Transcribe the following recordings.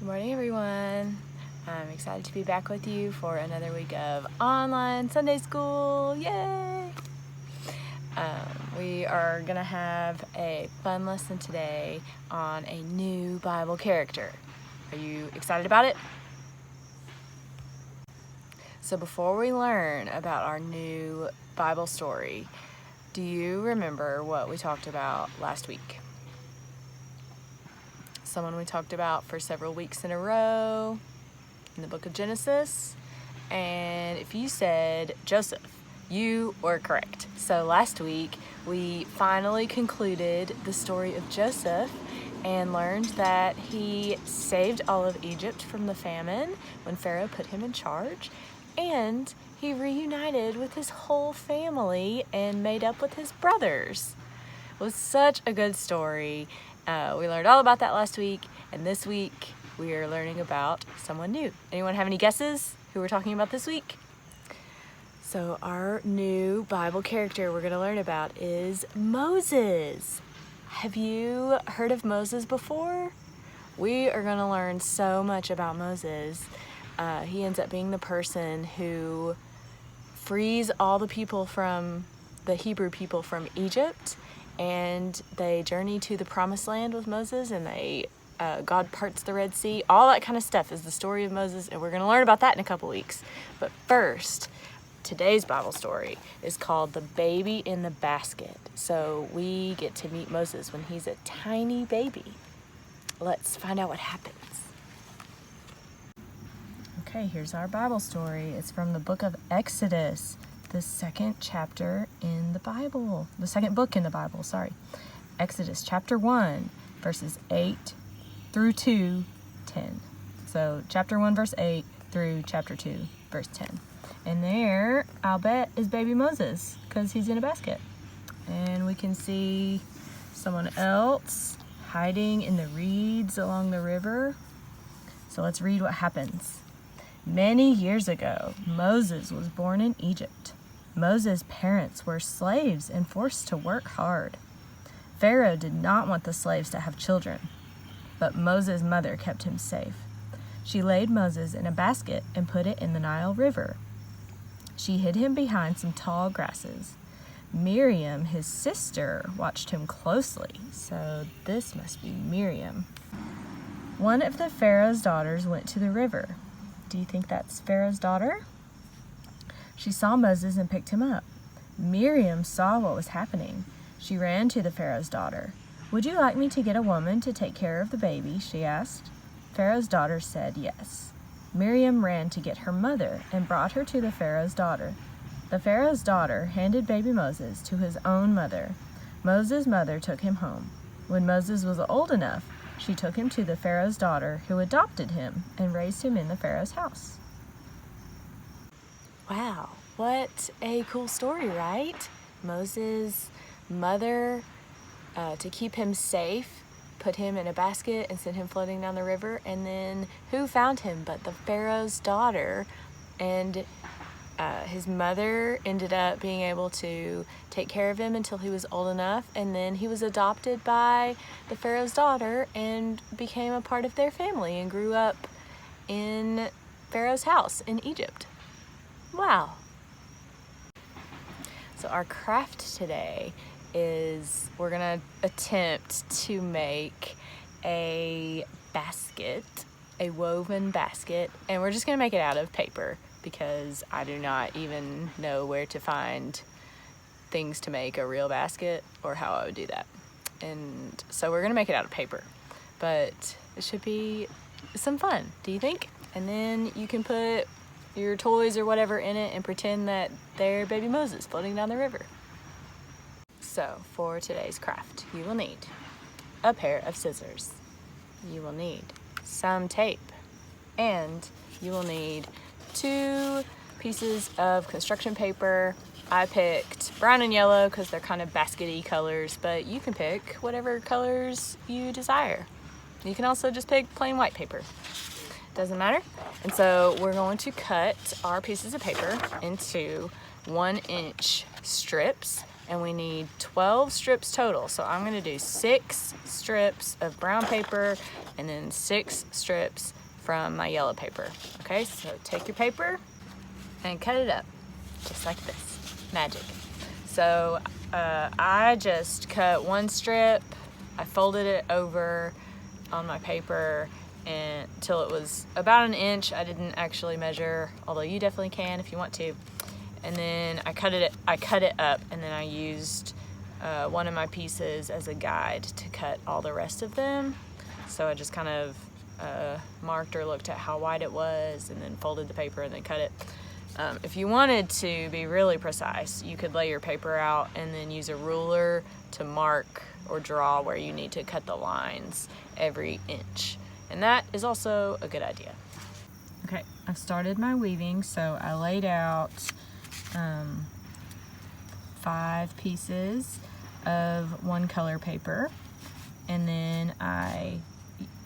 Good morning, everyone. I'm excited to be back with you for another week of online Sunday school. Yay! We are going to have a fun lesson today on a new Bible character. Are you excited about it? So before we learn about our new Bible story, do you remember what we talked about last week? Someone we talked about for several weeks in a row in the book of Genesis. And if you said Joseph, you were correct. So last week we finally concluded the story of Joseph and learned that he saved all of Egypt from the famine when Pharaoh put him in charge, and he reunited with his whole family and made up with his brothers. It was such a good story. We learned all about that last week, and this week we are learning about someone new. Anyone have any guesses who we're talking about this week? So our new Bible character we're going to learn about is Moses. Have you heard of Moses before? We are going to learn so much about Moses. He ends up being the person who frees all the people from the Hebrew people from Egypt, and they journey to the promised land with Moses, and God parts the Red Sea. All that kind of stuff is the story of Moses, and we're going to learn about that in a couple weeks. But first, today's Bible story is called The Baby in the Basket. So we get to meet Moses when he's a tiny baby. Let's find out what happens. Okay, here's our Bible story. It's from the book of Exodus, the second chapter in the Bible. The second book in the Bible, sorry. Exodus chapter 1, verses 8 through 2, 10. So chapter 1, verse 8 through chapter 2, verse 10. And there, I'll bet, is baby Moses, because he's in a basket. And we can see someone else hiding in the reeds along the river. So let's read what happens. Many years ago, Moses was born in Egypt. Moses' parents were slaves and forced to work hard. Pharaoh did not want the slaves to have children, but Moses' mother kept him safe. She laid Moses in a basket and put it in the Nile River. She hid him behind some tall grasses. Miriam, his sister, watched him closely, so this must be Miriam. One of the Pharaoh's daughters went to the river. Do you think that's Pharaoh's daughter? She saw Moses and picked him up. Miriam saw what was happening. She ran to the Pharaoh's daughter. "Would you like me to get a woman to take care of the baby?" she asked. Pharaoh's daughter said yes. Miriam ran to get her mother and brought her to the Pharaoh's daughter. The Pharaoh's daughter handed baby Moses to his own mother. Moses' mother took him home. When Moses was old enough, she took him to the Pharaoh's daughter, who adopted him and raised him in the Pharaoh's house. Wow, what a cool story, right? Moses' mother, to keep him safe, put him in a basket and sent him floating down the river. And then who found him but the Pharaoh's daughter? And his mother ended up being able to take care of him until he was old enough. And then he was adopted by the Pharaoh's daughter and became a part of their family and grew up in Pharaoh's house in Egypt. Wow. So our craft today is we're gonna attempt to make a basket, a woven basket, and we're just gonna make it out of paper because I do not even know where to find things to make a real basket or how I would do that. And so we're gonna make it out of paper, but it should be some fun, do you think? And then you can put your toys or whatever in it and pretend that they're baby Moses floating down the river. So for today's craft, you will need a pair of scissors. You will need some tape, and you will need 2 pieces of construction paper. I picked brown and yellow because they're kind of basket-y colors, but you can pick whatever colors you desire. You can also just pick plain white paper. Doesn't matter. And so we're going to cut our pieces of paper into 1-inch strips. and we need 12 strips total. So I'm gonna do 6 strips of brown paper and then 6 strips from my yellow paper. Okay, so take your paper and cut it up, just like this, magic. So I just cut 1 strip, I folded it over on my paper until it was about 1 inch. I didn't actually measure, although you definitely can if you want to. And then I cut it up, and then I used one of my pieces as a guide to cut all the rest of them. So I just kind of marked or looked at how wide it was and then folded the paper and then cut it. If you wanted to be really precise, you could lay your paper out and then use a ruler to mark or draw where you need to cut the lines every inch. And that is also a good idea. Okay, I've started my weaving, so I laid out 5 pieces of one color paper, and then I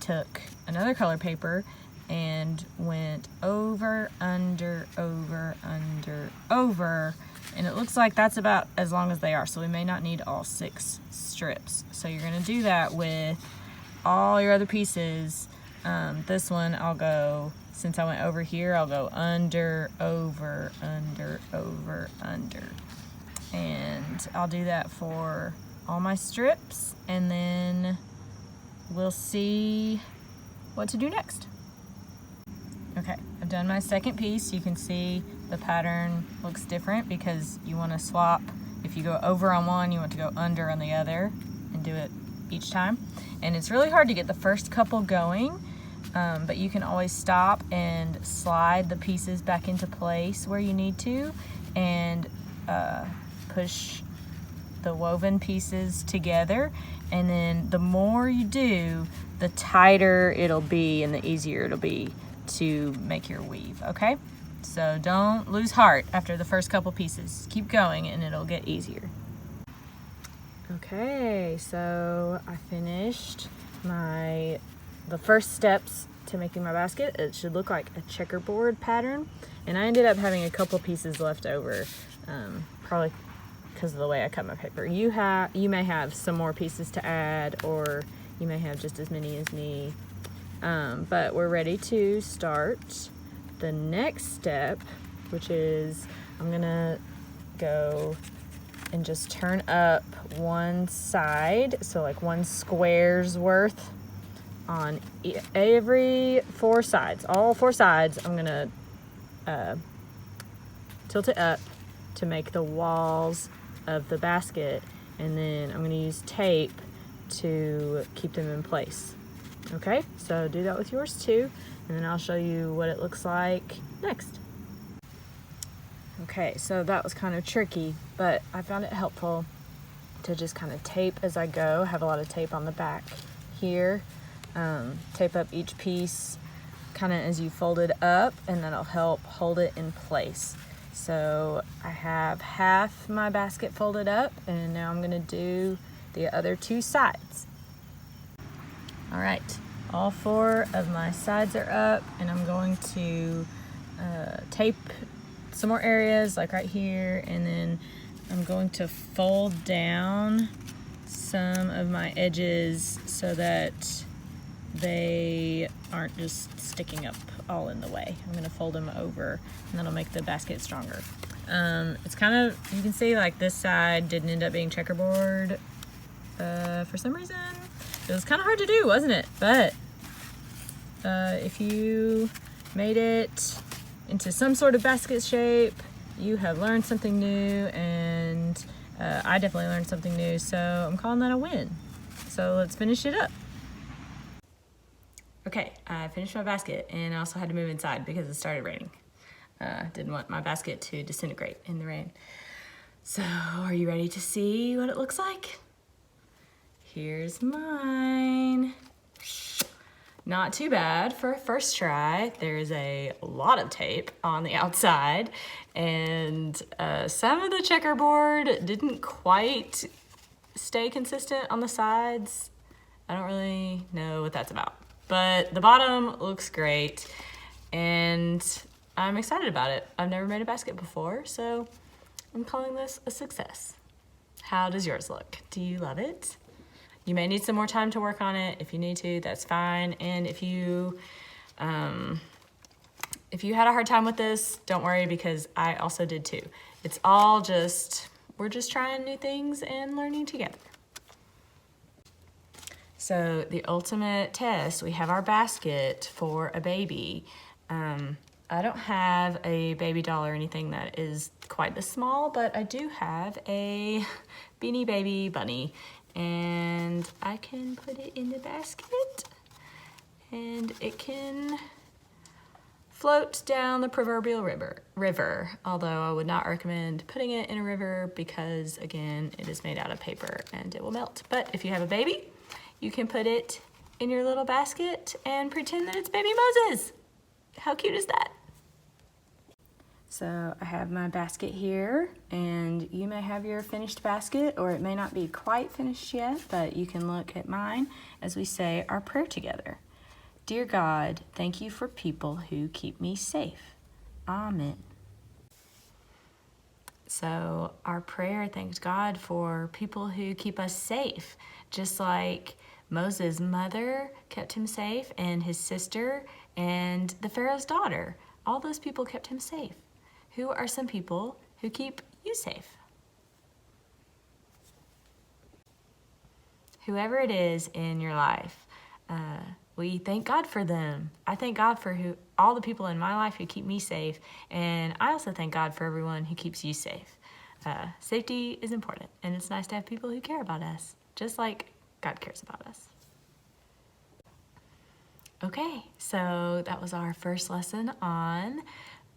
took another color paper and went over, under, over, under, over, and it looks like that's about as long as they are, so we may not need all 6 strips. So you're gonna do that with all your other pieces. This one I'll go, since I went over here, I'll go under, over, under, over, under. And I'll do that for all my strips, and then we'll see what to do next. Okay, I've done my second piece. You can see the pattern looks different because you want to swap. If you go over on one, you want to go under on the other and do it each time. And it's really hard to get the first couple going, but you can always stop and slide the pieces back into place where you need to, and push the woven pieces together. And then the more you do, the tighter it'll be and the easier it'll be to make your weave, okay? So don't lose heart after the first couple pieces. Keep going and it'll get easier. Okay, so I finished the first steps to making my basket. It should look like a checkerboard pattern, and I ended up having a couple pieces left over, probably because of the way I cut my paper. You may have some more pieces to add, or you may have just as many as me. But we're ready to start the next step, which is I'm gonna go and just turn up one side, so like 1 square's worth on every 4 sides. All 4 sides, I'm gonna tilt it up to make the walls of the basket, and then I'm gonna use tape to keep them in place. Okay, so do that with yours too, and then I'll show you what it looks like next. Okay, so that was kind of tricky, but I found it helpful to just kind of tape as I go. I have a lot of tape on the back here. Tape up each piece kind of as you fold it up, and that'll help hold it in place. So I have half my basket folded up, and now I'm gonna do the other 2 sides. All right, all 4 of my sides are up, and I'm going to tape some more areas like right here, and then I'm going to fold down some of my edges so that they aren't just sticking up all in the way. I'm gonna fold them over, and that'll make the basket stronger. It's kind of, you can see like this side didn't end up being checkerboard for some reason. It was kind of hard to do, wasn't it? But if you made it into some sort of basket shape, you have learned something new, and I definitely learned something new, so I'm calling that a win. So let's finish it up. Okay, I finished my basket, and I also had to move inside because it started raining. Didn't want my basket to disintegrate in the rain. So are you ready to see what it looks like? Here's mine. Not too bad for a first try. There's a lot of tape on the outside, and some of the checkerboard didn't quite stay consistent on the sides. I don't really know what that's about, but the bottom looks great, and I'm excited about it. I've never made a basket before, so I'm calling this a success. How does yours look? Do you love it? You may need some more time to work on it. If you need to, that's fine. And if you had a hard time with this, don't worry, because I also did too. It's all just, we're just trying new things and learning together. So the ultimate test, we have our basket for a baby. I don't have a baby doll or anything that is quite this small, but I do have a Beanie Baby bunny, and I can put it in the basket and it can float down the proverbial river, although I would not recommend putting it in a river because, again, it is made out of paper and it will melt. But if you have a baby, you can put it in your little basket and pretend that it's baby Moses. How cute is that? So I have my basket here, and you may have your finished basket, or it may not be quite finished yet, but you can look at mine as we say our prayer together. Dear God, thank you for people who keep me safe. Amen. So our prayer thanks God for people who keep us safe, just like Moses' mother kept him safe, and his sister, and the Pharaoh's daughter. All those people kept him safe. Who are some people who keep you safe? Whoever it is in your life, we thank God for them. I thank God for all the people in my life who keep me safe, and I also thank God for everyone who keeps you safe. Safety is important, and it's nice to have people who care about us, just like God cares about us. Okay, so that was our first lesson on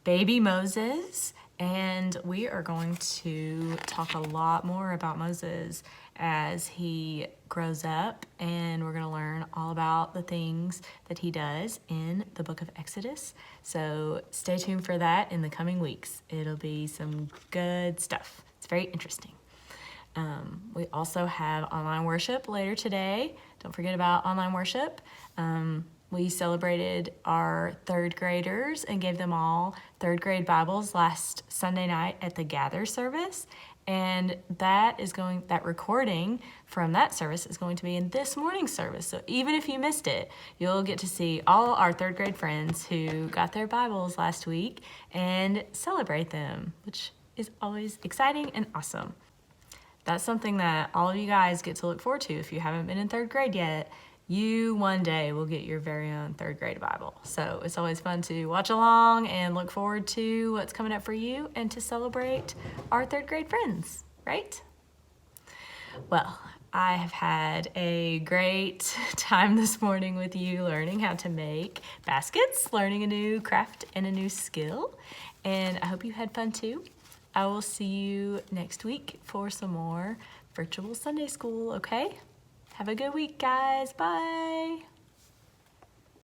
baby Moses, and we are going to talk a lot more about Moses as he grows up, and we're going to learn all about the things that he does in the book of Exodus. So stay tuned for that in the coming weeks. It'll be some good stuff. It's very interesting. We also have online worship later today. Don't forget about online worship. We celebrated our third graders and gave them all third grade Bibles last Sunday night at the Gather service. And that recording from that service is going to be in this morning's service. So even if you missed it, you'll get to see all our third grade friends who got their Bibles last week and celebrate them, which is always exciting and awesome. That's something that all of you guys get to look forward to. If you haven't been in third grade yet, you one day will get your very own third grade Bible. So it's always fun to watch along and look forward to what's coming up for you and to celebrate our third grade friends, right? Well, I have had a great time this morning with you learning how to make baskets, learning a new craft and a new skill, and I hope you had fun too. I will see you next week for some more virtual Sunday school, okay? Have a good week, guys. Bye.